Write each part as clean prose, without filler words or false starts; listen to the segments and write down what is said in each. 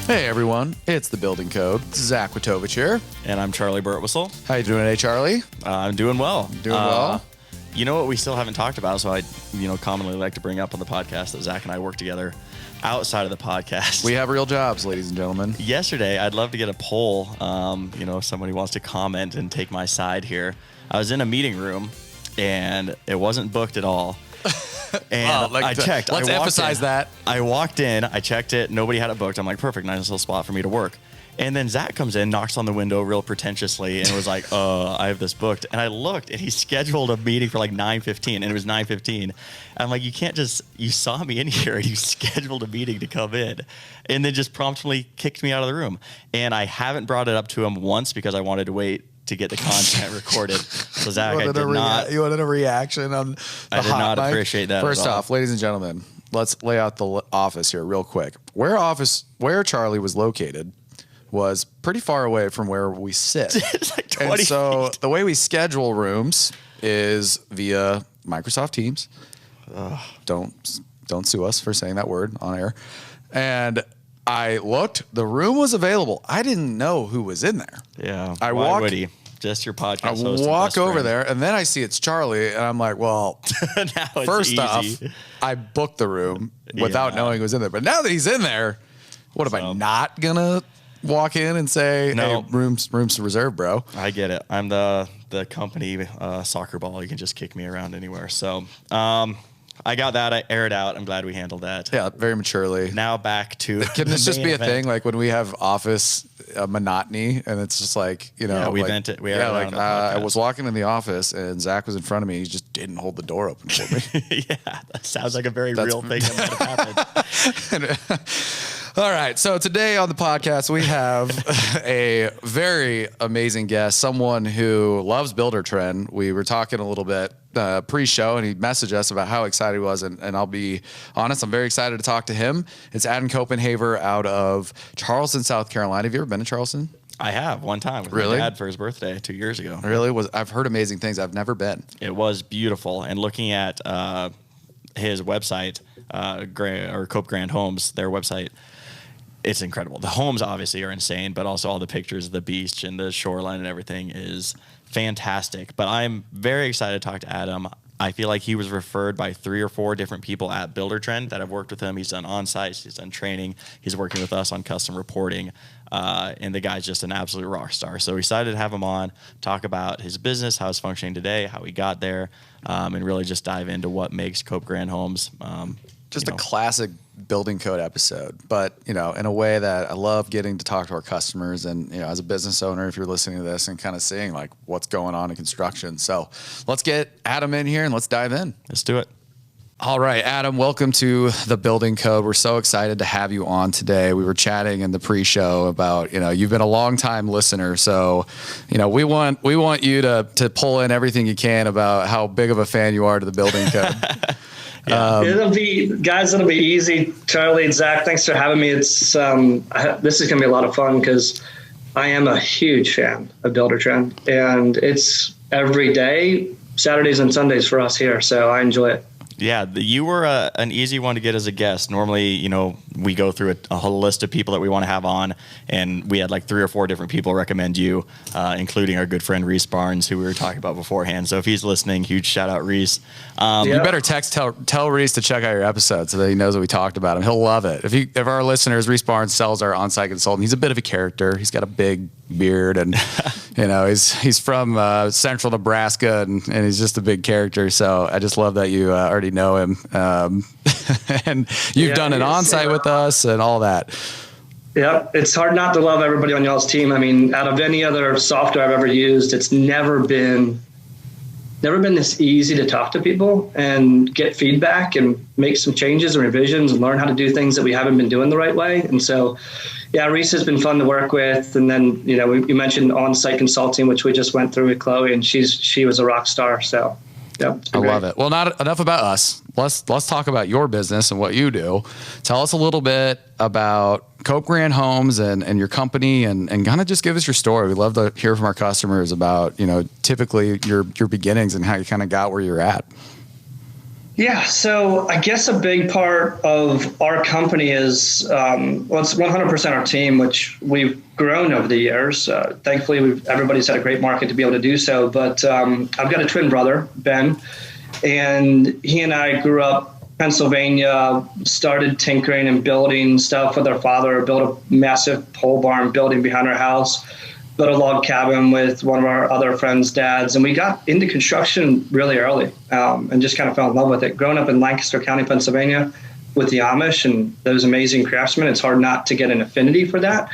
Hey everyone, it's the Building Code. Zach Witovich here. And I'm Charley Burtwhistle. How you doing today, Charley? I'm doing well. Doing well? You know what we still haven't talked about, so I commonly like to bring up on the podcast that Zach and I work together outside of the podcast. We have real jobs, ladies and gentlemen. Yesterday, I'd love to get a poll, if somebody wants to comment and take my side here. I was in a meeting room, and it wasn't booked at all. And I checked. Let's emphasize that. I walked in, I checked it, nobody had it booked. I'm like, perfect, nice little spot for me to work. And then Zach comes in, knocks on the window real pretentiously, and was like, I have this booked. And I looked, and he scheduled a meeting for like 9:15, and it was 9:15. I'm like, you saw me in here, and you scheduled a meeting to come in, and then just promptly kicked me out of the room. And I haven't brought it up to him once because I wanted to wait to get the content recorded. So Zach, You wanted a reaction on the I did not appreciate that. First off, ladies and gentlemen, let's lay out the office here real quick. Where Charley was located was pretty far away from where we sit. It's like 20 and so feet. the way we schedule rooms is via Microsoft Teams. Don't sue us for saying that word on air. And I looked, the room was available. I didn't know who was in there. Yeah. Why would he? Just your podcast I host. walk over there, and then I see it's Charley, and I'm like, well, now it's first easy. off, I booked the room without knowing he was in there. But now that he's in there, am I not going to walk in and say, no, hey, room's reserved, bro? I get it. I'm the company soccer ball. You can just kick me around anywhere. So I got that. I aired out. I'm glad we handled that. Yeah, very maturely. Now back to Can this just be a thing, like when we have office monotony, and it's just like, Yeah, we vent it. We aired it on the I podcast. was walking in the office, and Zach was in front of me. He just didn't hold the door open for me. Yeah, that sounds like a very real thing that might have happened. All right, so today on the podcast, we have a very amazing guest, someone who loves Buildertrend. We were talking a little bit pre-show, and he messaged us about how excited he was, and I'll be honest, I'm very excited to talk to him. It's Adam Copenhaver out of Charleston, South Carolina. Have you ever been to Charleston? I have one time with my dad for his birthday 2 years ago. Really? I've heard amazing things. I've never been. It was beautiful, and looking at his website, CopeGrand Homes, their website, it's incredible. The homes obviously are insane, but also all the pictures of the beach and the shoreline and everything is fantastic. But I'm very excited to talk to Adam. I feel like he was referred by 3 or 4 different people at Buildertrend that have worked with him. He's done on-sites, he's done training, he's working with us on custom reporting, and the guy's just an absolute rock star. So we decided to have him on, talk about his business, how it's functioning today, how he got there, and really just dive into what makes CopeGrand Homes. A classic building code episode, but in a way that I love getting to talk to our customers, and as a business owner, if you're listening to this and kind of seeing like what's going on in construction. So let's get Adam in here and let's dive in. Let's do it. All right, Adam, welcome to the Building Code. We're so excited to have you on today. We were chatting in the pre-show about, you've been a long time listener. So, we want you to pull in everything you can about how big of a fan you are to the Building Code. It'll be easy. Charley and Zach, thanks for having me. It's this is going to be a lot of fun because I am a huge fan of Buildertrend, and it's every day, Saturdays and Sundays for us here. So I enjoy it. Yeah, you were an easy one to get as a guest. Normally, we go through a whole list of people that we want to have on, and we had like 3 or 4 different people recommend you, including our good friend Reese Barnes, who we were talking about beforehand. So if he's listening, huge shout out, Reese. You better tell Reese to check out your episode so that he knows that we talked about him. He'll love it. If our listeners, Reese Barnes sells our on-site consultant. He's a bit of a character. He's got a big beard, and he's from central Nebraska, and he's just a big character. So I just love that you already know him, and you've done an on-site with us and all that. Yeah, it's hard not to love everybody on y'all's team. I mean, out of any other software I've ever used, it's never been this easy to talk to people and get feedback and make some changes and revisions and learn how to do things that we haven't been doing the right way. And so, yeah, Reese has been fun to work with. And then, you mentioned on-site consulting, which we just went through with Chloe, and she was a rock star. So, yeah, I love it. Well, not enough about us. Let's talk about your business and what you do. Tell us a little bit about CopeGrand Homes and your company, and kind of just give us your story. We'd love to hear from our customers about, typically your beginnings and how you kind of got where you're at. Yeah, so I guess a big part of our company is, well, it's 100% our team, which we've grown over the years. Thankfully, everybody's had a great market to be able to do so. But I've got a twin brother, Ben, and he and I grew up in Pennsylvania, started tinkering and building stuff with our father, built a massive pole barn building behind our house, built a log cabin with one of our other friends' dads, and we got into construction really early and just kind of fell in love with it. Growing up in Lancaster County, Pennsylvania, with the Amish and those amazing craftsmen, it's hard not to get an affinity for that.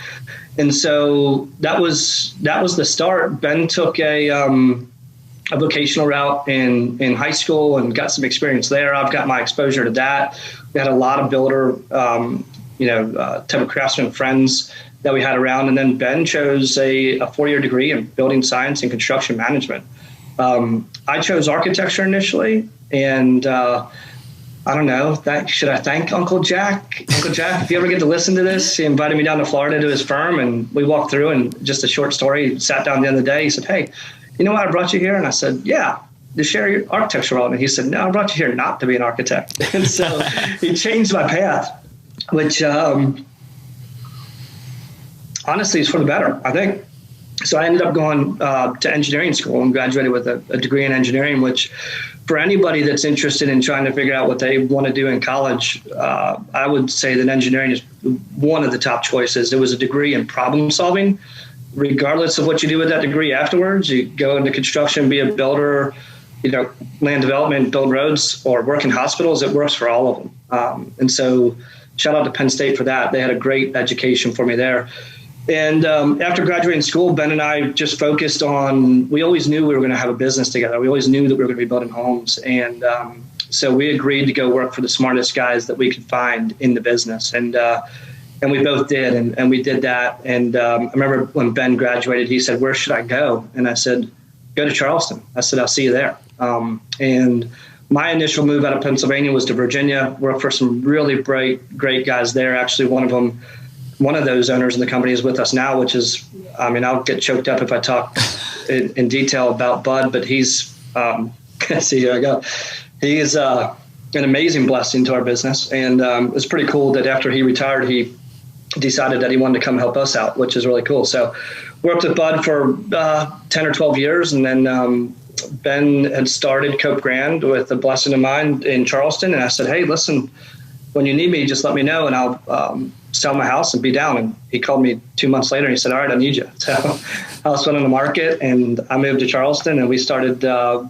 And so that was the start. Ben took a vocational route in high school and got some experience there. I've got my exposure to that. We had a lot of builder, type of craftsman friends that we had around. And then Ben chose a 4-year degree in building science and construction management. I chose architecture initially, and I don't know, should I thank Uncle Jack? Uncle Jack, if you ever get to listen to this, he invited me down to Florida to his firm, and we walked through, and just a short story, sat down at the end of the day. He said, "Hey, you know why I brought you here?" And I said, "Yeah, to share your architecture role." And he said, "No, I brought you here not to be an architect." And so he changed my path, which honestly is for the better, I think. So I ended up going to engineering school and graduated with a degree in engineering, which for anybody that's interested in trying to figure out what they want to do in college, I would say that engineering is one of the top choices. It was a degree in problem solving. Regardless of what you do with that degree afterwards, you go into construction, be a builder, land development, build roads, or work in hospitals, it works for all of them. And so shout out to Penn State for that. They had a great education for me there. And after graduating school, Ben and I just focused on, we always knew we were going to have a business together. We always knew that we were going to be building homes. And so we agreed to go work for the smartest guys that we could find in the business. And we both did. And we did that. And I remember when Ben graduated, he said, "Where should I go?" And I said, "Go to Charleston." I said, "I'll see you there." And my initial move out of Pennsylvania was to Virginia, work for some really great guys there. Actually, one of those owners in the company is with us now, which is, I'll get choked up if I talk in detail about Bud, but he's, see, here I go. He is an amazing blessing to our business. And it's pretty cool that after he retired, he decided that he wanted to come help us out, which is really cool. So worked with Bud for 10 or 12 years. And then Ben had started CopeGrand with a blessing of mine in Charleston. And I said, "Hey, listen, when you need me, just let me know and I'll sell my house and be down." And he called me 2 months later and he said, "All right, I need you." So house went on the market and I moved to Charleston, and we started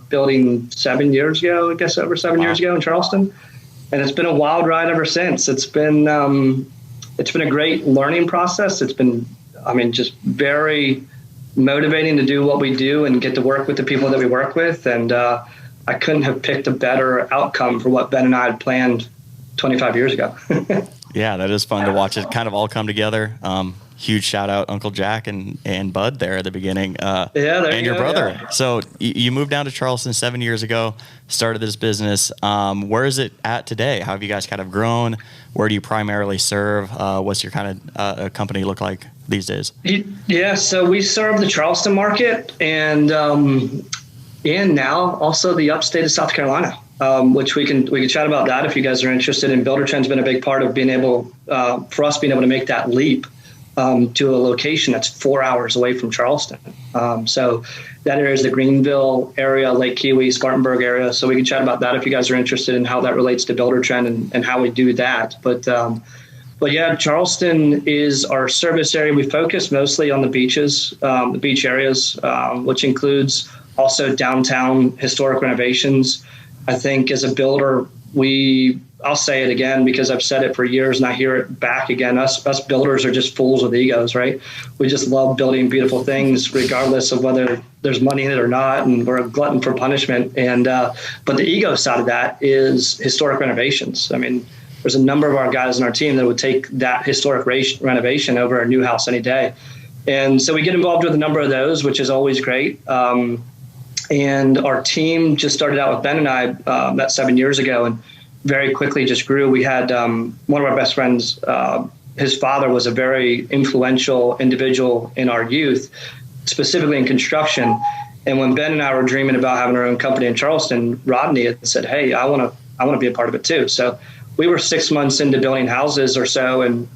building 7 years ago, I guess over 7 years ago in Charleston. And it's been a wild ride ever since. It's been a great learning process. It's been, just very motivating to do what we do and get to work with the people that we work with. And I couldn't have picked a better outcome for what Ben and I had planned 25 years ago. Yeah, that is fun to watch it kind of all come together. Huge shout out Uncle Jack and Bud there at the beginning. And your brother. Yeah. So you moved down to Charleston 7 years ago, started this business. Where is it at today? How have you guys kind of grown? Where do you primarily serve? What's your kind of company look like these days? Yeah, so we serve the Charleston market and now also the upstate of South Carolina. Which we can chat about that if you guys are interested. And Buildertrend's been a big part of being able to make that leap to a location that's 4 hours away from Charleston. So that area is the Greenville area, Lake Kiwi, Spartanburg area. So we can chat about that if you guys are interested in how that relates to Buildertrend and how we do that. But yeah, Charleston is our service area. We focus mostly on the beaches, the beach areas, which includes also downtown historic renovations. I think as a builder, I'll say it again because I've said it for years and I hear it back again. Us builders are just fools with egos, right? We just love building beautiful things regardless of whether there's money in it or not. And we're a glutton for punishment. But the ego side of that is historic renovations. There's a number of our guys in our team that would take that historic renovation over a new house any day. And so we get involved with a number of those, which is always great. And our team just started out with Ben and I about 7 years ago and very quickly just grew. We had one of our best friends, his father was a very influential individual in our youth, specifically in construction. And when Ben and I were dreaming about having our own company in Charleston, Rodney had said, "Hey, I want I want to be a part of it too. So we were 6 months into building houses or so. And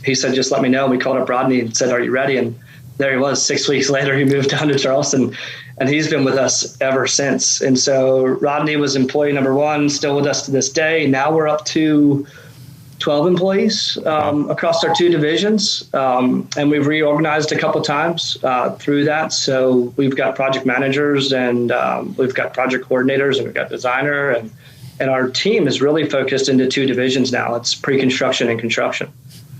he said, just let me know. We called up Rodney and said, are you ready? And there he was. 6 weeks later, he moved down to Charleston, and he's been with us ever since. And so Rodney was employee number 1, still with us to this day. Now we're up to 12 employees across our 2 divisions. And we've reorganized a couple times through that. So we've got project managers, and we've got project coordinators, and we've got designer, and our team is really focused into 2 divisions now. It's pre-construction and construction.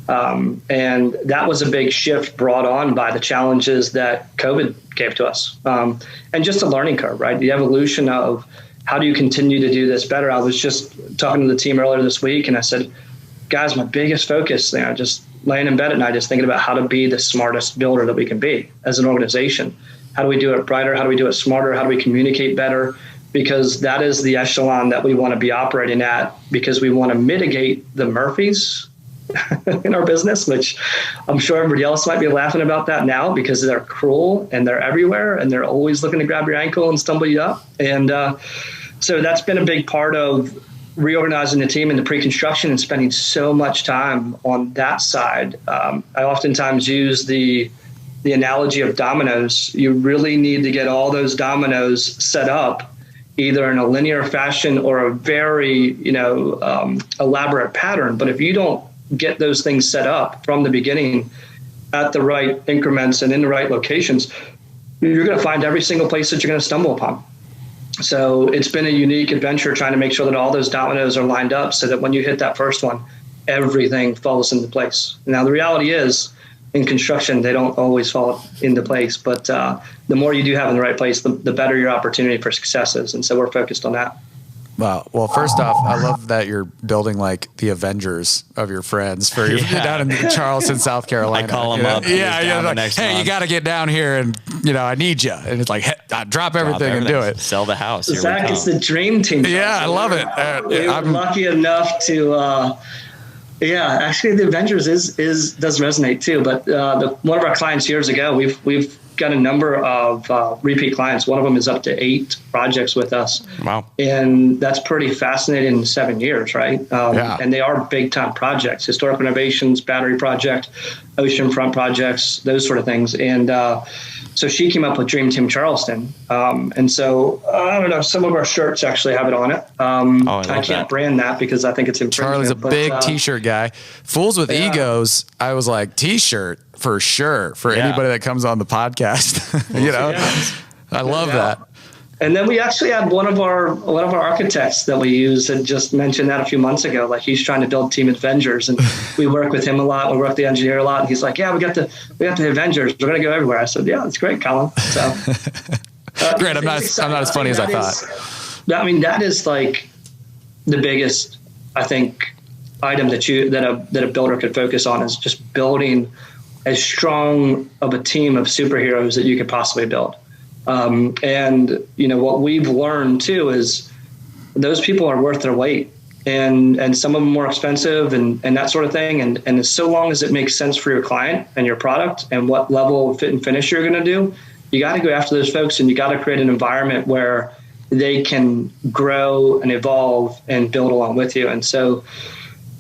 And that was a big shift brought on by the challenges that COVID gave to us. And just a learning curve, right? The evolution of how do you continue to do this better? I was just talking to the team earlier this week, and I said, guys, my biggest focus, just laying in bed at night, is thinking about how to be the smartest builder that we can be as an organization. How do we do it brighter? How do we do it smarter? How do we communicate better? Because that is the echelon that we want to be operating at, because we want to mitigate the Murphys in our business, which I'm sure everybody else might be laughing about that now, because they're cruel and they're everywhere and they're always looking to grab your ankle and stumble you up. And so that's been a big part of reorganizing the team into pre-construction and spending so much time on that side. I oftentimes use the analogy of dominoes. You really need to get all those dominoes set up either in a linear fashion or a very, elaborate pattern. But if you don't get those things set up from the beginning at the right increments and in the right locations, you're going to find every single place that you're going to stumble upon. So it's been a unique adventure trying to make sure that all those dominoes are lined up so that when you hit that first one, everything falls into place. Now, the reality is, in construction, they don't always fall into place, but the more you do have in the right place, the better your opportunity for success is. And so we're focused on that. Wow. Well, first off, I love that you're building like the Avengers of your friends for you're down in Charleston, South Carolina. I call them up. Yeah. Like, hey, you got to get down here and, I need you. And it's like, hey, drop everything and do it. Sell the house. Zach, it's the dream team. Yeah, I love it. I'm lucky enough to, actually the Avengers does resonate too. But one of our clients years ago, we've got a number of repeat clients. One of them is up to 8 projects with us. Wow. And that's pretty fascinating in 7 years, right? And they are big time projects, historic renovations, battery project, oceanfront projects, those sort of things. And so she came up with Dream Team Charleston. And so, I don't know, some of our shirts actually have it on it. I can't brand that because I think it's infringement. Charlie's a big t-shirt guy. Fools with Egos, I was like, t-shirt for sure for anybody that comes on the podcast. I love that. And then we actually had one of our architects that we use had just mentioned that a few months ago. Like, he's trying to build Team Avengers, and we work with him a lot. We work with the engineer a lot, and he's like, "Yeah, we got the Avengers. We're gonna go everywhere." I said, "Yeah, that's great, Colin." So great. I'm not as funny as I thought. That is like the biggest, I think, item that a builder could focus on, is just building as strong of a team of superheroes that you could possibly build. And what we've learned too is those people are worth their weight, and some of them more expensive and that sort of thing. And so long as it makes sense for your client and your product and what level of fit and finish you're going to do, you got to go after those folks, and you got to create an environment where they can grow and evolve and build along with you. And so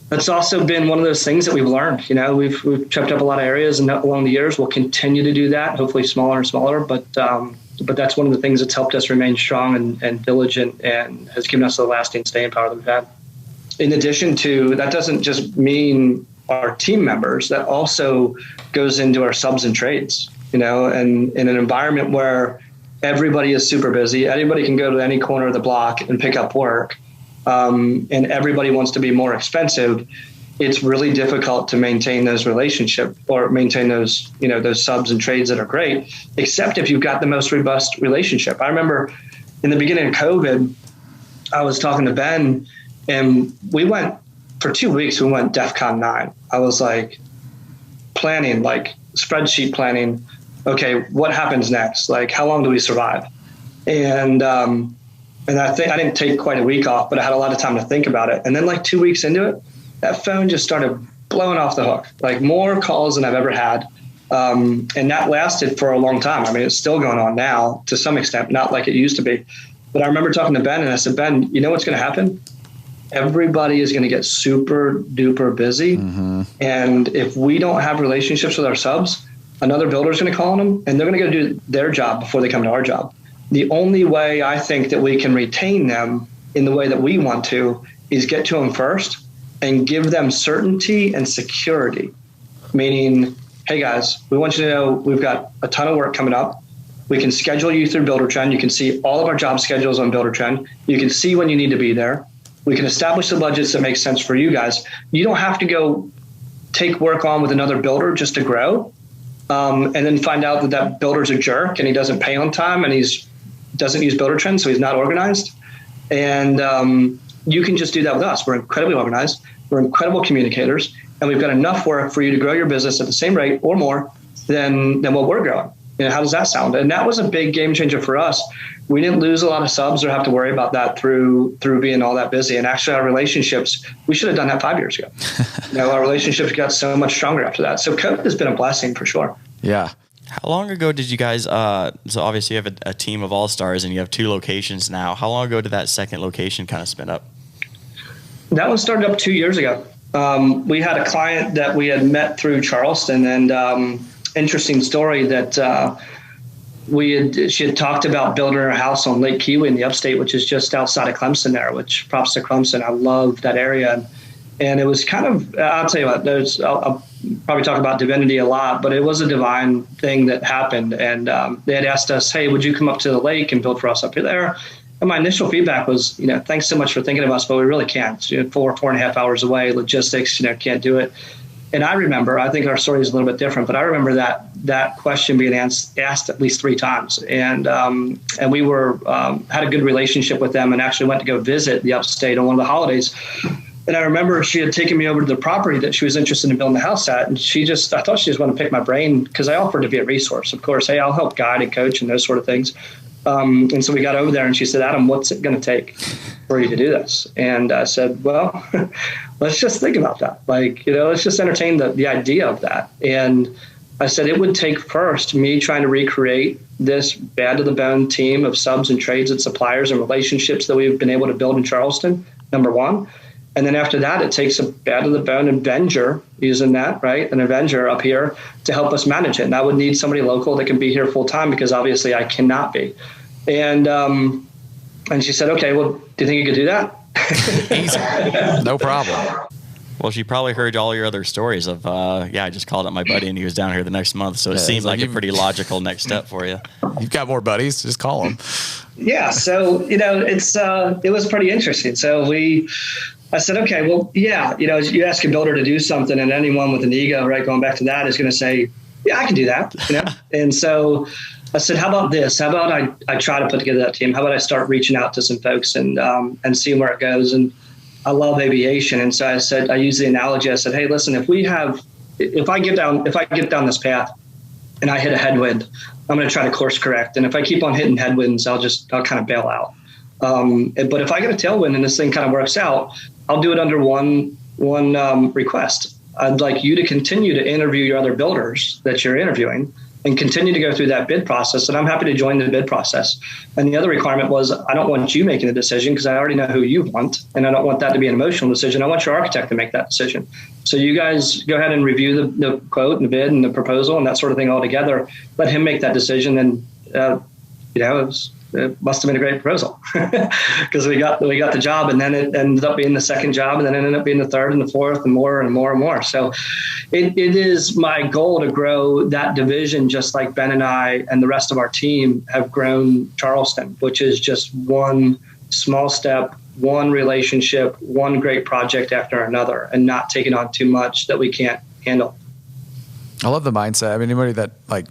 that's also been one of those things that we've learned. We've checked up a lot of areas, and along the years we'll continue to do that, hopefully smaller and smaller. But that's one of the things that's helped us remain strong and diligent, and has given us the lasting staying power that we've had. In addition to that, doesn't just mean our team members. That also goes into our subs and trades. And in an environment where everybody is super busy, anybody can go to any corner of the block and pick up work. And everybody wants to be more expensive. It's really difficult to maintain those relationships or maintain those subs and trades that are great, except if you've got the most robust relationship. I remember in the beginning of COVID, I was talking to Ben, and we went for 2 weeks. We went DEFCON 9. I was like planning, like spreadsheet planning. Okay, what happens next? Like, how long do we survive? And I think I didn't take quite a week off, but I had a lot of time to think about it. And then like 2 weeks into it, that phone just started blowing off the hook, like more calls than I've ever had. And that lasted for a long time. I mean, it's still going on now to some extent, not like it used to be. But I remember talking to Ben, and I said, Ben, you know what's going to happen? everybody is going to get super duper busy. And if we don't have relationships with our subs, another builder is going to call on them and they're going to go do their job before they come to our job. The only way I think that we can retain them in the way that we want to is get to them first and give them certainty and security. Meaning, hey guys, we want you to know we've got a ton of work coming up. We can schedule you through Buildertrend. You can see all of our job schedules on Buildertrend. You can see when you need to be there. We can establish the budgets that make sense for you guys. You don't have to go take work on with another builder just to grow, and then find out that builder's a jerk and he doesn't pay on time and he's doesn't use Buildertrend, so he's not organized. And you can just do that with us. We're incredibly organized. We're incredible communicators, and we've got enough work for you to grow your business at the same rate or more than what we're growing. You know, how does that sound? And that was a big game changer for us. We didn't lose a lot of subs or have to worry about that through being all that busy. And actually our relationships, we should have done that 5 years ago. You know, our relationships got so much stronger after that. So Cope has been a blessing for sure. Yeah. How long ago did you guys, so obviously you have a team of all-stars and you have 2 locations now. How long ago did that second location kind of spin up? That one started up 2 years ago. We had a client that we had met through Charleston, and interesting story that she had talked about building her house on Lake Kiwi in the upstate, which is just outside of Clemson there, which props to Clemson. I love that area. And it was kind of, I'll tell you what, I'll probably talk about divinity a lot, but it was a divine thing that happened. And they had asked us, hey, would you come up to the lake and build for us up there? And my initial feedback was, you know, thanks so much for thinking of us, but we really can't. You know, 4.5 hours away, logistics, you know, can't do it. And I remember, I think our story is a little bit different, but I remember that question being asked at least 3 times. And we were had a good relationship with them and actually went to go visit the upstate on one of the holidays. And I remember she had taken me over to the property that she was interested in building the house at. And I thought she just wanted to pick my brain because I offered to be a resource. Of course, hey, I'll help guide and coach and those sort of things. And so we got over there and she said, Adam, what's it going to take for you to do this? And I said, well, let's just think about that. Like, you know, let's just entertain the idea of that. And I said, it would take first me trying to recreate this bad to the bone team of subs and trades and suppliers and relationships that we've been able to build in Charleston, number one. And then after that, it takes a bad to the bone Avenger, using that, right? An Avenger up here to help us manage it. And I would need somebody local that can be here full time because obviously I cannot be. And she said, okay, well, do you think you could do that? Easy. No problem. Well, she probably heard all your other stories of, I just called up my buddy and he was down here the next month. So it seemed like a pretty logical next step for you. You've got more buddies, just call them. Yeah. So, you know, it was pretty interesting. So I said, okay, well, yeah, you know, you ask a builder to do something and anyone with an ego, right, going back to that is going to say, yeah, I can do that, you know? And so I said, how about this? How about I try to put together that team? How about I start reaching out to some folks and seeing where it goes? And I love aviation. And so I said, I used the analogy. I said, hey, listen, if I get down this path and I hit a headwind, I'm going to try to course correct. And if I keep on hitting headwinds, I'll kind of bail out. But if I get a tailwind and this thing kind of works out, I'll do it under one request. I'd like you to continue to interview your other builders that you're interviewing and continue to go through that bid process. And I'm happy to join the bid process. And the other requirement was I don't want you making the decision because I already know who you want. And I don't want that to be an emotional decision. I want your architect to make that decision. So you guys go ahead and review the quote and the bid and the proposal and that sort of thing all together. Let him make that decision. And, it must have been a great proposal because we got the job, and then it ended up being the second job, and then it ended up being the third and the fourth and more and more and more. So it is my goal to grow that division just like Ben and I and the rest of our team have grown Charleston, which is just one small step, one relationship, one great project after another, and not taking on too much that we can't handle. I love the mindset. I mean, anybody that like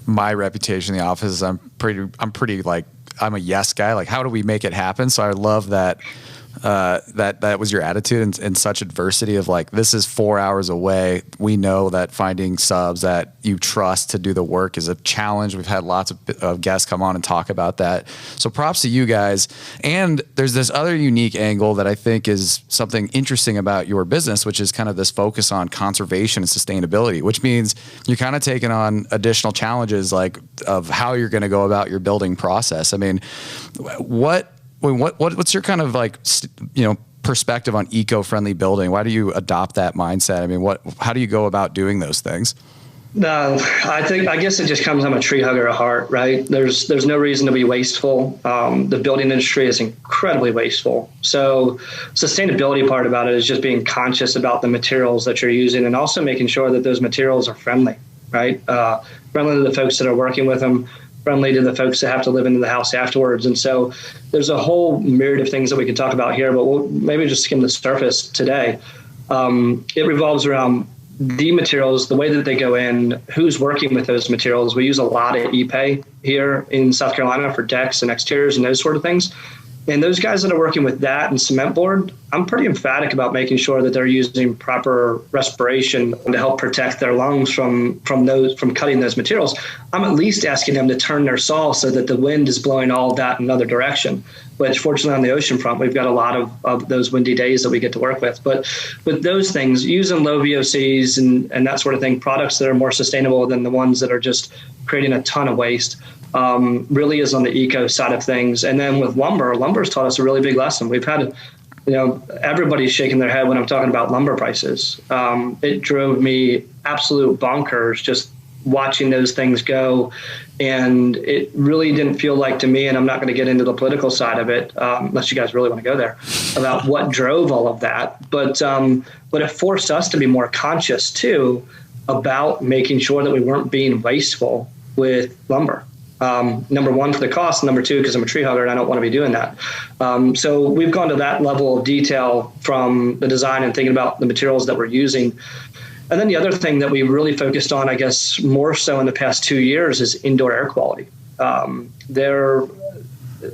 my reputation in the office is I'm pretty like, I'm a yes guy. Like, how do we make it happen? So I love that that was your attitude in such adversity of like, this is 4 hours away. We know that finding subs that you trust to do the work is a challenge. We've had lots of guests come on and talk about that. So props to you guys. And there's this other unique angle that I think is something interesting about your business, which is kind of this focus on conservation and sustainability, which means you're kind of taking on additional challenges like of how you're going to go about your building process. I mean, what's your kind of like, perspective on eco-friendly building? Why do you adopt that mindset? I mean, how do you go about doing those things? I guess it just comes. I'm a tree hugger at heart, right? There's no reason to be wasteful. The building industry is incredibly wasteful. So sustainability part about it is just being conscious about the materials that you're using and also making sure that those materials are friendly, right? Friendly to the folks that are working with them, friendly to the folks that have to live in the house afterwards. And so there's a whole myriad of things that we can talk about here, but we'll maybe just skim the surface today. It revolves around the materials, the way that they go in, who's working with those materials. We use a lot of ePay here in South Carolina for decks and exteriors and those sort of things. And those guys that are working with that and cement board, I'm pretty emphatic about making sure that they're using proper respiration to help protect their lungs from cutting those materials. I'm at least asking them to turn their saw so that the wind is blowing all of that in another direction, which fortunately on the ocean front, we've got a lot of those windy days that we get to work with. But with those things, using low VOCs and that sort of thing, products that are more sustainable than the ones that are just creating a ton of waste, really is on the eco side of things. And then with lumber's taught us a really big lesson. We've had, everybody's shaking their head when I'm talking about lumber prices. It drove me absolute bonkers just watching those things go. And it really didn't feel like to me, and I'm not going to get into the political side of it, unless you guys really want to go there, about what drove all of that. But it forced us to be more conscious too about making sure that we weren't being wasteful with lumber. Number one, for the cost. Number two, because I'm a tree hugger and I don't want to be doing that. So we've gone to that level of detail from the design and thinking about the materials that we're using. And then the other thing that we really focused on, I guess, more so in the past 2 years is indoor air quality. They're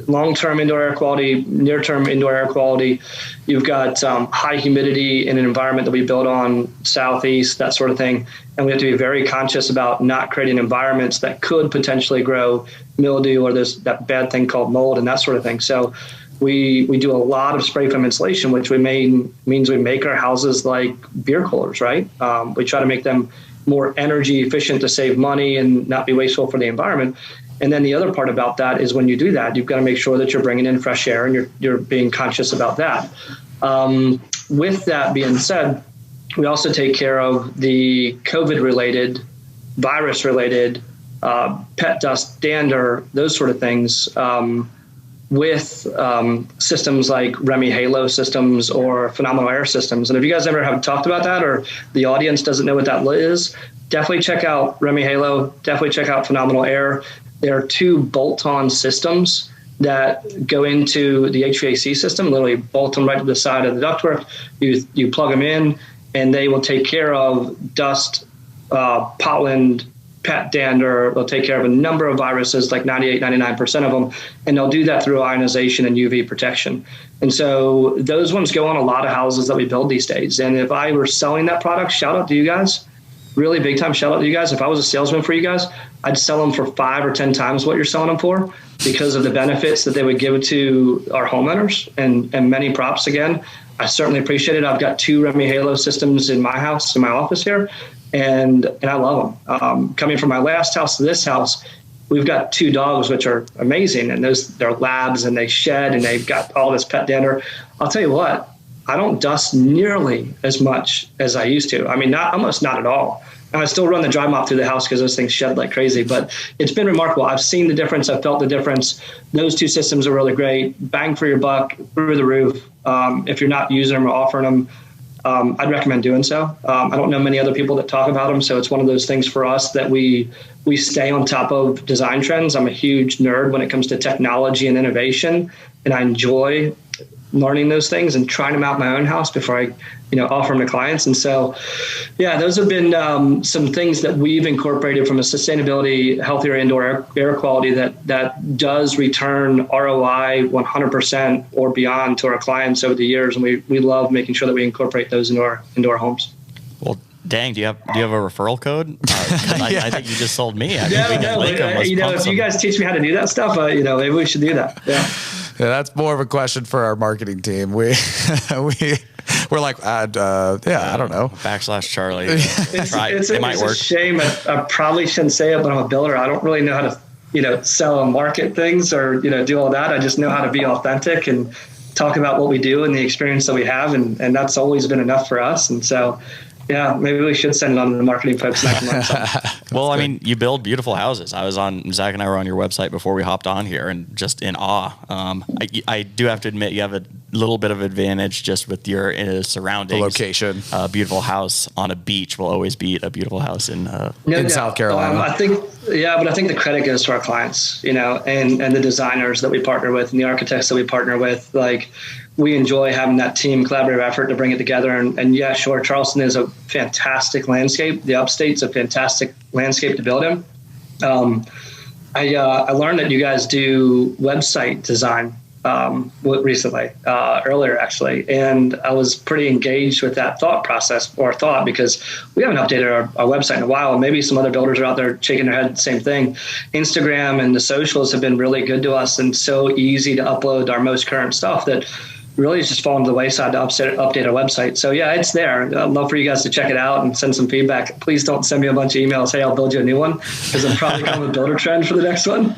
long-term indoor air quality, near-term indoor air quality. You've got high humidity in an environment that we build on southeast, that sort of thing. And we have to be very conscious about not creating environments that could potentially grow mildew or there's that bad thing called mold and that sort of thing. So we do a lot of spray foam insulation, which means we make our houses like beer coolers, right? We try to make them more energy efficient to save money and not be wasteful for the environment. And then the other part about that is when you do that, you've got to make sure that you're bringing in fresh air and you're being conscious about that. With that being said, we also take care of the COVID-related, virus-related, pet dust, dander, those sort of things with systems like Remy Halo systems or Phenomenal Air systems. And if you guys ever have talked about that or the audience doesn't know what that is, definitely check out Remy Halo, definitely check out Phenomenal Air. There are two bolt-on systems that go into the HVAC system, literally bolt them right to the side of the ductwork. You plug them in, and they will take care of dust, pollen, pet dander. They'll take care of a number of viruses, like 98, 99% of them, and they'll do that through ionization and UV protection. And so those ones go on a lot of houses that we build these days. And if I were selling that product, shout out to you guys. Really big time shout out to you guys. If I was a salesman for you guys, I'd sell them for 5 or 10 times what you're selling them for because of the benefits that they would give to our homeowners and many props again. I certainly appreciate it. I've got 2 Remy Halo systems in my house, in my office here, and I love them. Coming from my last house to this house, we've got 2 dogs, which are amazing, and they're labs, and they shed, and they've got all this pet dander. I'll tell you what, I don't dust nearly as much as I used to. I mean, almost not at all. And I still run the dry mop through the house because those things shed like crazy. But it's been remarkable. I've seen the difference. I've felt the difference. Those 2 systems are really great. Bang for your buck, through the roof. If you're not using them or offering them, I'd recommend doing so. I don't know many other people that talk about them. So it's one of those things for us that we stay on top of design trends. I'm a huge nerd when it comes to technology and innovation, and I enjoy learning those things and trying them out in my own house before I, offer them to clients. And so, yeah, those have been some things that we've incorporated from a sustainability, healthier indoor air quality that does return ROI 100% or beyond to our clients over the years. And we love making sure that we incorporate those into our homes. Well, dang, do you have a referral code? I think you just sold me. If you guys teach me how to do that stuff, maybe we should do that. Yeah. Yeah, that's more of a question for our marketing team. We're like, I don't know. /Charley. It might work. It's a shame. I probably shouldn't say it, but I'm a builder. I don't really know how to, sell and market things or, do all that. I just know how to be authentic and talk about what we do and the experience that we have. And that's always been enough for us. And so, yeah, maybe we should send it on to the marketing folks. Well, I mean, you build beautiful houses. Zach and I were on your website before we hopped on here, and just in awe. I do have to admit, you have a little bit of advantage just with your surroundings. The location. A beautiful house on a beach will always beat a beautiful house in South Carolina. I think the credit goes to our clients, and the designers that we partner with and the architects that we partner with. Like, we enjoy having that team collaborative effort to bring it together. And yeah, sure, Charleston is a fantastic landscape. The upstate's a fantastic landscape to build in. I learned that you guys do website design recently, earlier actually, and I was pretty engaged with that thought because we haven't updated our website in a while. Maybe some other builders are out there shaking their head the same thing. Instagram and the socials have been really good to us and so easy to upload our most current stuff that really it's just fallen to the wayside to update our website. So yeah, it's there. I'd love for you guys to check it out and send some feedback. Please don't send me a bunch of emails. Hey, I'll build you a new one, because I'm probably coming with Buildertrend for the next one.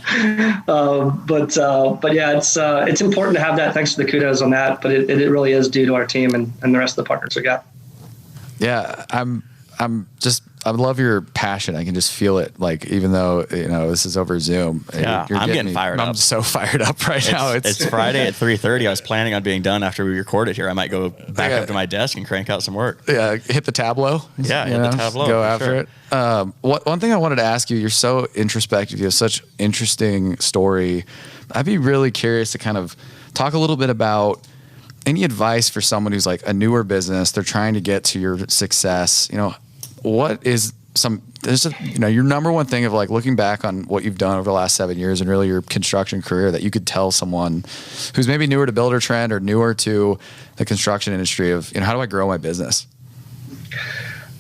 But yeah, it's important to have that. Thanks for the kudos on that. But it really is due to our team and the rest of the partners we got. Yeah, I love your passion. I can just feel it. Like, even though, this is over Zoom. Yeah, I'm getting fired up. I'm so fired up right now. It's Friday at 3:30. I was planning on being done after we recorded here. I might go back up to my desk and crank out some work. Yeah, hit the Tableau. Yeah, hit the Tableau. Go after it. One thing I wanted to ask you, you're so introspective. You have such interesting story. I'd be really curious to kind of talk a little bit about any advice for someone who's like a newer business. They're trying to get to your success. What is your number one thing of like looking back on what you've done over the last 7 years and really your construction career that you could tell someone who's maybe newer to Buildertrend or newer to the construction industry of, how do I grow my business?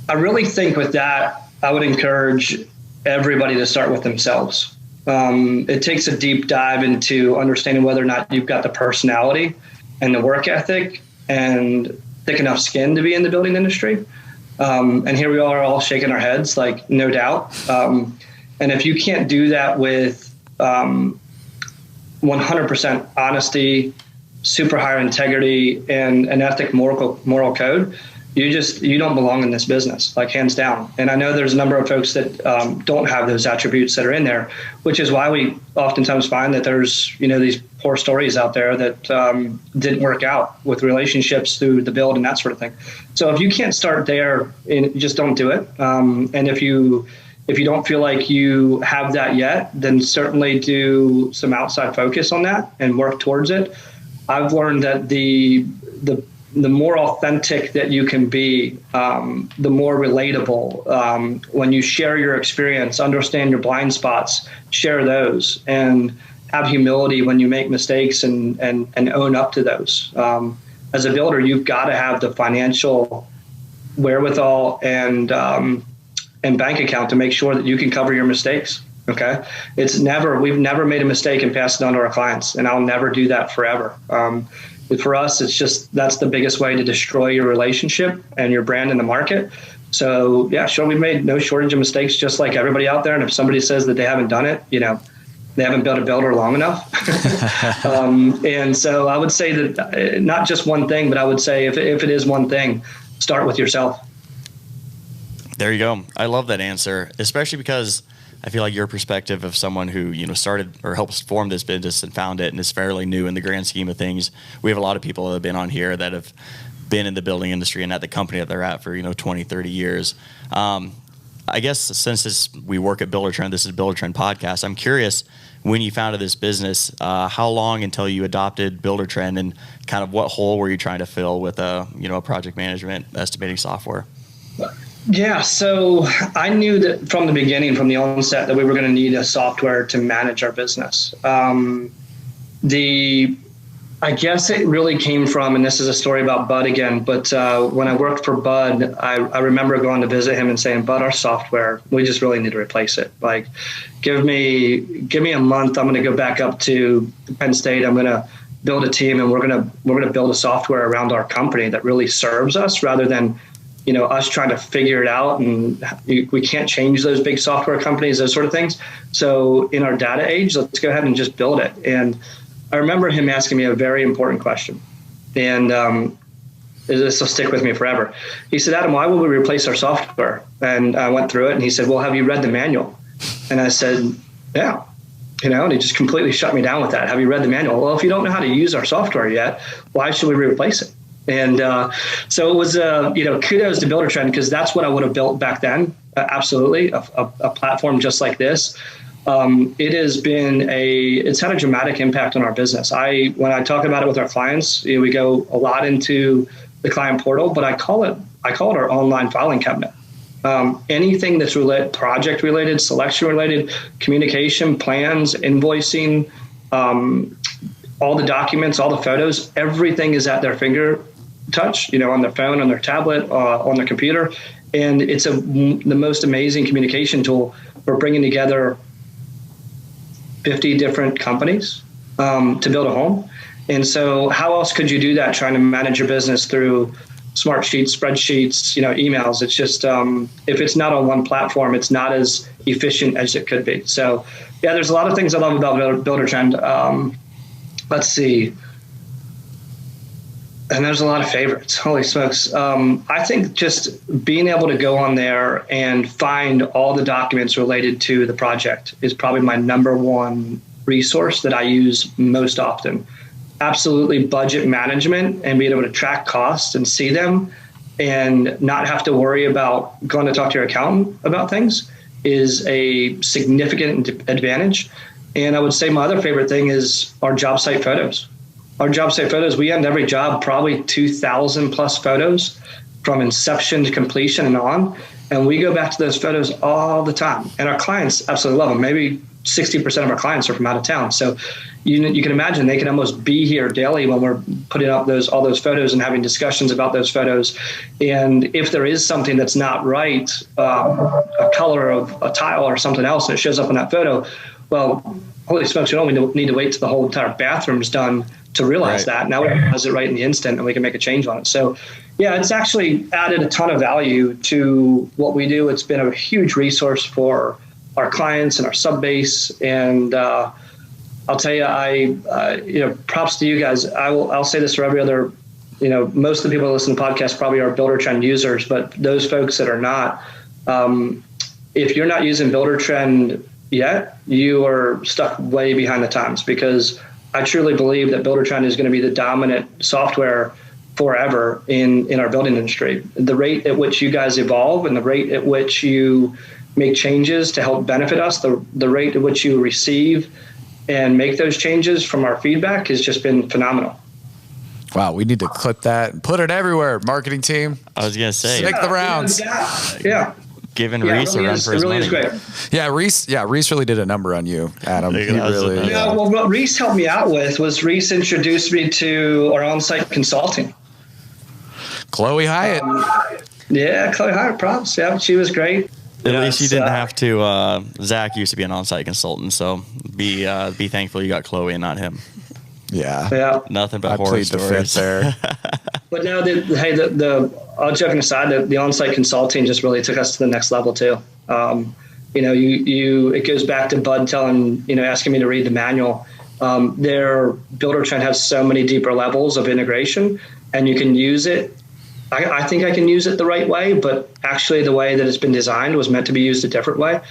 I really think with that, I would encourage everybody to start with themselves. It takes a deep dive into understanding whether or not you've got the personality and the work ethic and thick enough skin to be in the building industry. And here we are all shaking our heads, like, no doubt. And if you can't do that with 100% honesty, super high integrity, and an ethic moral code, you don't belong in this business, like, hands down. And I know there's a number of folks that don't have those attributes that are in there, which is why we oftentimes find that there's, these poor stories out there that didn't work out with relationships through the build and that sort of thing. So if you can't start there, just don't do it. And if you don't feel like you have that yet, then certainly do some outside focus on that and work towards it. I've learned that the more authentic that you can be, the more relatable. When you share your experience, understand your blind spots, share those, and have humility when you make mistakes and own up to those. As a builder, you've got to have the financial wherewithal and bank account to make sure that you can cover your mistakes. Okay. We've never made a mistake and passed it on to our clients, and I'll never do that forever. For us, it's just, that's the biggest way to destroy your relationship and your brand in the market. So yeah, sure, we've made no shortage of mistakes, just like everybody out there. And if somebody says that they haven't done it, they haven't built a builder long enough. And so I would say that not just one thing, but I would say if it is one thing, start with yourself. There you go. I love that answer, especially because I feel like your perspective of someone who, started or helped form this business and found it and is fairly new in the grand scheme of things. We have a lot of people that have been on here that have been in the building industry and at the company that they're at for, 20, 30 years. I guess since we work at Buildertrend, this is Buildertrend podcast. I'm curious, when you founded this business, how long until you adopted Buildertrend, and kind of what hole were you trying to fill with a project management estimating software? Yeah, so I knew that from the beginning, from the onset, that we were going to need a software to manage our business. I guess it really came from, and this is a story about Bud again, but when I worked for Bud, I remember going to visit him and saying, Bud, our software, we just really need to replace it. Like, give me a month. I'm going to go back up to Penn State. I'm going to build a team, and we're going to build a software around our company that really serves us, rather than us trying to figure it out, and we can't change those big software companies, those sort of things. So in our data age, let's go ahead and just build it. And I remember him asking me a very important question, and this will stick with me forever. He said, Adam, why would we replace our software? And I went through it, and he said, well, have you read the manual? And I said, yeah. And he just completely shut me down with that. Have you read the manual? Well, if you don't know how to use our software yet, why should we replace it? And so it was, kudos to Buildertrend, because that's what I would have built back then. Absolutely. A platform just like this. It's had a dramatic impact on our business. When I talk about it with our clients, we go a lot into the client portal, but I call it our online filing cabinet. Anything that's project related, selection related, communication, plans, invoicing, all the documents, all the photos, everything is at their finger touch, on their phone, on their tablet, on their computer. And it's the most amazing communication tool for bringing together 50 different companies to build a home. And so how else could you do that, trying to manage your business through smart sheets, spreadsheets, emails? It's just, if it's not on one platform, it's not as efficient as it could be. So yeah, there's a lot of things I love about Buildertrend. Let's see. And there's a lot of favorites. Holy smokes. I think just being able to go on there and find all the documents related to the project is probably my number one resource that I use most often. Absolutely budget management and being able to track costs and see them and not have to worry about going to talk to your accountant about things is a significant advantage. And I would say my other favorite thing is our job site photos. Our job site photos, we end every job probably 2,000 plus photos from inception to completion and on. And we go back to those photos all the time. And our clients absolutely love them. Maybe 60% of our clients are from out of town. So you can imagine they can almost be here daily when we're putting up all those photos and having discussions about those photos. And if there is something that's not right, a color of a tile or something else, and it shows up in that photo, well, holy smokes, we don't need to wait till the whole entire bathroom's done to realize that. Now we realize it right in the instant and we can make a change on it. So yeah, it's actually added a ton of value to what we do. It's been a huge resource for our clients and our sub base. And I'll tell you, props to you guys. I'll say this for every other, most of the people that listen to podcasts probably are Buildertrend users, but those folks that are not, if you're not using Buildertrend yet, you are stuck way behind the times, because I truly believe that Buildertrend is going to be the dominant software forever in our building industry. The rate at which you guys evolve and the rate at which you make changes to help benefit us, the rate at which you receive and make those changes from our feedback has just been phenomenal. Wow, we need to clip that and put it everywhere. Marketing team. I was going to say. Make the rounds. Yeah. Giving Reese a run for his money. It really is great. Yeah, Reese really did a number on you, Adam. Well, what Reese helped me out with was Reese introduced me to our on-site consulting. Chloe Hyatt. Chloe Hyatt, props. Yeah, she was great. At least you didn't have to. Zach used to be an on-site consultant, so be thankful you got Chloe and not him. Yeah. Nothing but horror stories there. But no, all joking aside, the on-site consulting just really took us to the next level too. It goes back to Bud asking me to read the manual. Their Buildertrend has so many deeper levels of integration, and you can use it. I think I can use it the right way, but actually the way that it's been designed was meant to be used a different way.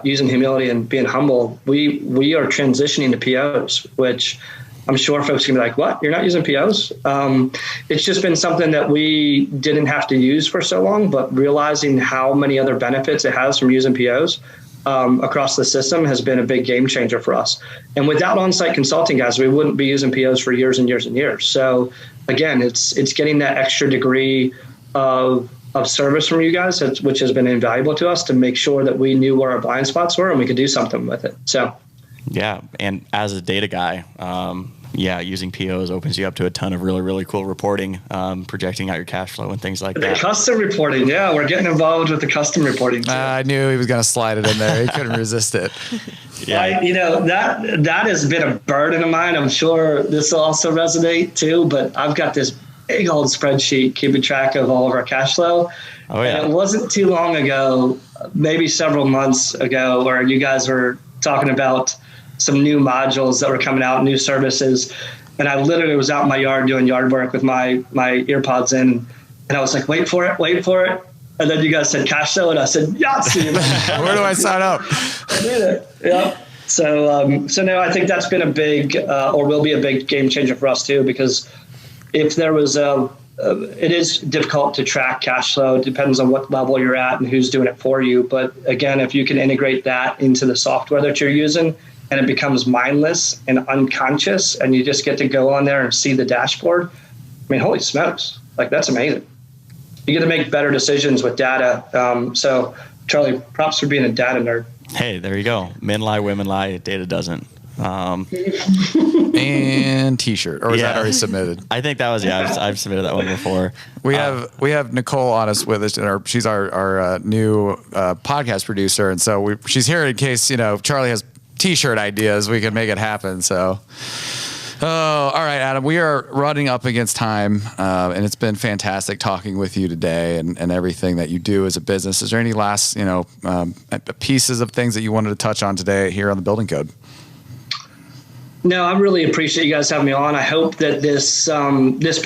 Using humility and being humble, we are transitioning to POs, which I'm sure folks can be like, what? You're not using POs? It's just been something that we didn't have to use for so long, but realizing how many other benefits it has from using POs across the system has been a big game changer for us. And without on-site consulting, guys, we wouldn't be using POs for years and years and years. So again, it's getting that extra degree of service from you guys, which has been invaluable to us to make sure that we knew where our blind spots were and we could do something with it. So, yeah. And as a data guy, using POs opens you up to a ton of really, really cool reporting, projecting out your cash flow and things like that. Custom reporting. Yeah. We're getting involved with the custom reporting too. I knew he was going to slide it in there. He couldn't resist it. Yeah. That has been a burden of mine. I'm sure this will also resonate too, but I've got this big old spreadsheet keeping track of all of our cash flow. Oh, yeah. And it wasn't too long ago, maybe several months ago, where you guys were talking about some new modules that were coming out, new services. And I literally was out in my yard doing yard work with my earpods in. And I was like, wait for it. And then you guys said cash flow. And I said, Yahtzee. Where do I sign up? I did it. Yeah. So no, I think that's been a big, or will be a big game changer for us too, because if there was it is difficult to track cash flow. It depends on what level you're at and who's doing it for you. But again, if you can integrate that into the software that you're using and it becomes mindless and unconscious and you just get to go on there and see the dashboard, I mean, holy smokes, like that's amazing. You get to make better decisions with data. So Charley, props for being a data nerd. Hey, there you go. Men lie, women lie, data doesn't. And T-shirt, or was that already submitted? I think that was I've submitted that one before. We have Nicole on us with us, and she's our new podcast producer, and so she's here in case Charley has T-shirt ideas. We can make it happen. So. Oh, all right, Adam. We are running up against time, and it's been fantastic talking with you today and everything that you do as a business. Is there any last, pieces of things that you wanted to touch on today here on the Building Code? No, I really appreciate you guys having me on. I hope that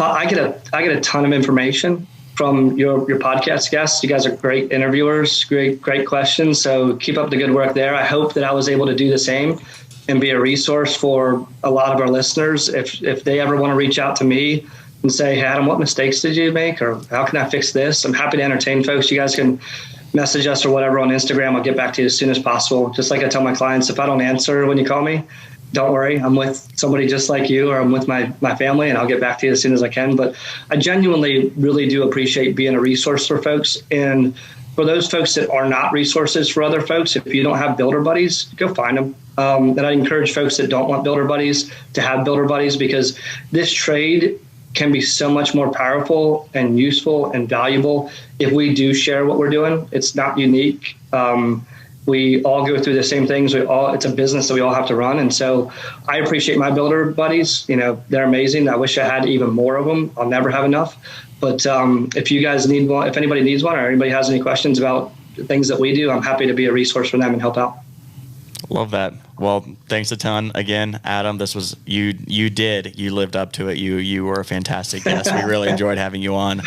I get a ton of information from your podcast guests. You guys are great interviewers, great questions. So keep up the good work there. I hope that I was able to do the same and be a resource for a lot of our listeners. If they ever want to reach out to me and say, hey, Adam, what mistakes did you make? Or how can I fix this? I'm happy to entertain folks. You guys can message us or whatever on Instagram. I'll get back to you as soon as possible. Just like I tell my clients, if I don't answer when you call me, don't worry. I'm with somebody just like you, or I'm with my family, and I'll get back to you as soon as I can. But I genuinely really do appreciate being a resource for folks. And for those folks that are not resources for other folks, if you don't have builder buddies, go find them. And I encourage folks that don't want builder buddies to have builder buddies, because this trade can be so much more powerful and useful and valuable if we do share what we're doing. It's not unique. We all go through the same things. It's a business that we all have to run. And so I appreciate my builder buddies. They're amazing. I wish I had even more of them. I'll never have enough. But if you guys need one, if anybody needs one, or anybody has any questions about the things that we do, I'm happy to be a resource for them and help out. Love that. Well, thanks a ton again, Adam. This was you lived up to it. You were a fantastic guest. We really enjoyed having you on,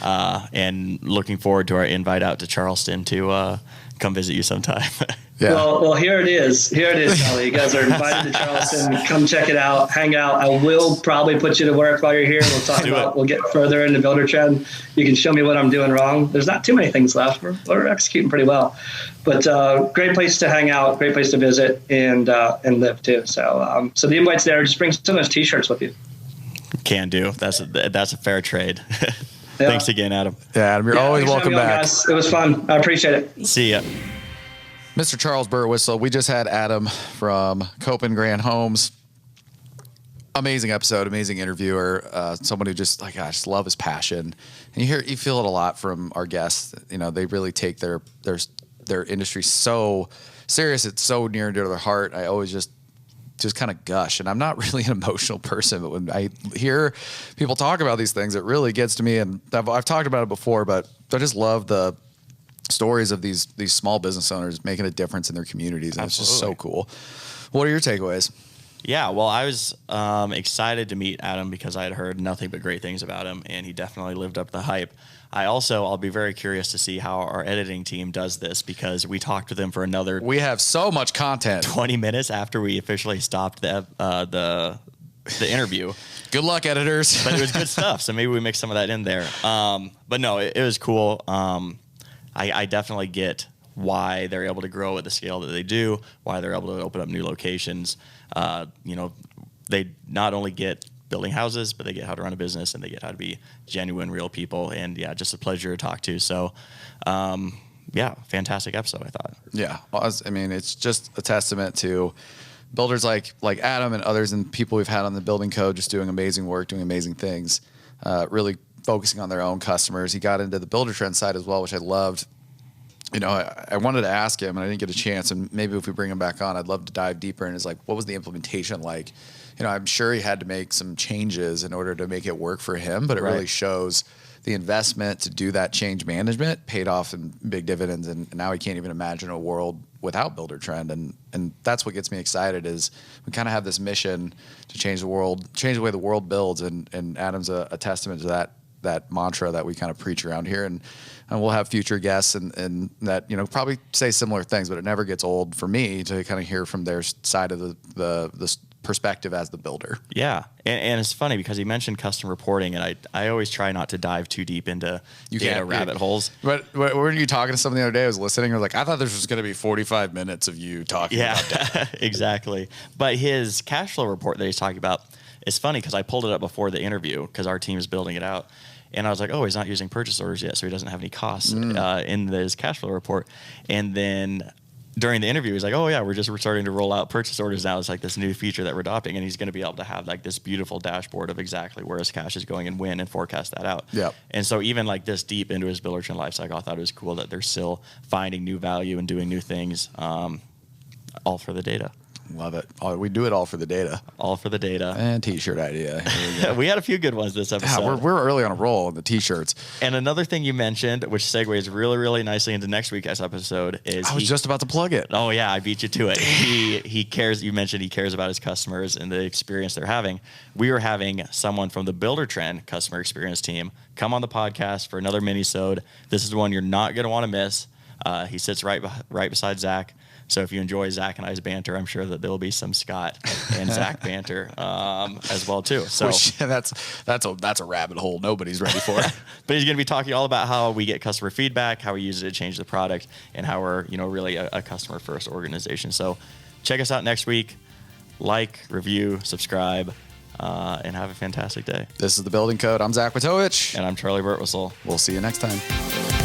and looking forward to our invite out to Charleston to come visit you sometime. Yeah. Well, here it is, Charley. You guys are invited to Charleston. Come check it out, hang out. I will probably put you to work while you're here. We'll get further into Buildertrend. You can show me what I'm doing wrong. There's not too many things left. We're executing pretty well, but great place to hang out, great place to visit and live too. So the invite's there. Just bring some of those T-shirts with you. Can do. That's a fair trade. Yeah. Thanks again, Adam. Yeah, Adam, you're always welcome back. Guys. It was fun. I appreciate it. See ya. Mr. Charles Burwhistle, we just had Adam from CopeGrand Homes. Amazing episode, amazing interviewer. Someone who just I just love his passion, and you feel it a lot from our guests. They really take their industry so serious. It's so near and dear to their heart. I always just kind of gush, and I'm not really an emotional person, but when I hear people talk about these things, it really gets to me. And I've talked about it before, but I just love the stories of these small business owners making a difference in their communities, and Absolutely. It's just so cool. What are your takeaways? Yeah, well, I was excited to meet Adam because I had heard nothing but great things about him, and he definitely lived up to the hype. I'll be very curious to see how our editing team does this, because we talked to them for another. We have so much content. 20 minutes after we officially stopped the interview. Good luck, editors. But it was good stuff, so maybe we mix some of that in there. But no, it was cool. I definitely get why they're able to grow at the scale that they do, why they're able to open up new locations. They not only get building houses, but they get how to run a business, and they get how to be genuine, real people. And yeah, just a pleasure to talk to. So, fantastic episode, I thought. Yeah. It's just a testament to builders like Adam and others and people we've had on the Building Code, just doing amazing work, doing amazing things, really focusing on their own customers. He got into the Buildertrend side as well, which I loved. I wanted to ask him, and I didn't get a chance. And maybe if we bring him back on, I'd love to dive deeper into what was the implementation like? I'm sure he had to make some changes in order to make it work for him, but it really shows the investment to do that change management paid off in big dividends. And now we can't even imagine a world without Buildertrend. And that's what gets me excited is we kind of have this mission to change the world, change the way the world builds. And Adam's a testament to that mantra that we kind of preach around here. And we'll have future guests and that, probably say similar things, but it never gets old for me to kind of hear from their side of the perspective as the builder. Yeah. And it's funny because he mentioned custom reporting, and I always try not to dive too deep into data rabbit holes. But were you talking to someone the other day? I was listening. I was like, I thought this was going to be 45 minutes of you talking about data. Exactly. But his cash flow report that he's talking about, it's funny because I pulled it up before the interview because our team is building it out. And I was like, oh, he's not using purchase orders yet, so he doesn't have any costs in his cash flow report. And then during the interview, he's like, oh, yeah, we're starting to roll out purchase orders now. It's like this new feature that we're adopting. And he's going to be able to have like this beautiful dashboard of exactly where his cash is going and when and forecast that out. Yep. And so even like this deep into his Buildertrend life cycle, I thought it was cool that they're still finding new value and doing new things, all for the data. Love it. We do it all for the data. All for the data. And t-shirt idea. We had a few good ones this episode. Yeah, we're early on a roll on the t-shirts. And another thing you mentioned, which segues really, really nicely into next week's episode, is I was just about to plug it. Oh yeah, I beat you to it. He cares. You mentioned he cares about his customers and the experience they're having. We are having someone from the Buildertrend customer experience team come on the podcast for another mini-sode. This is one you're not going to want to miss. He sits right beside Zach. So if you enjoy Zach and I's banter, I'm sure that there will be some Scott and Zach banter as well too. So that's a rabbit hole nobody's ready for. But he's going to be talking all about how we get customer feedback, how we use it to change the product, and how we're really a customer first organization. So check us out next week. Like, review, subscribe, and have a fantastic day. This is the Building Code. I'm Zach Witovich. And I'm Charley Burtwhistle. We'll see you next time.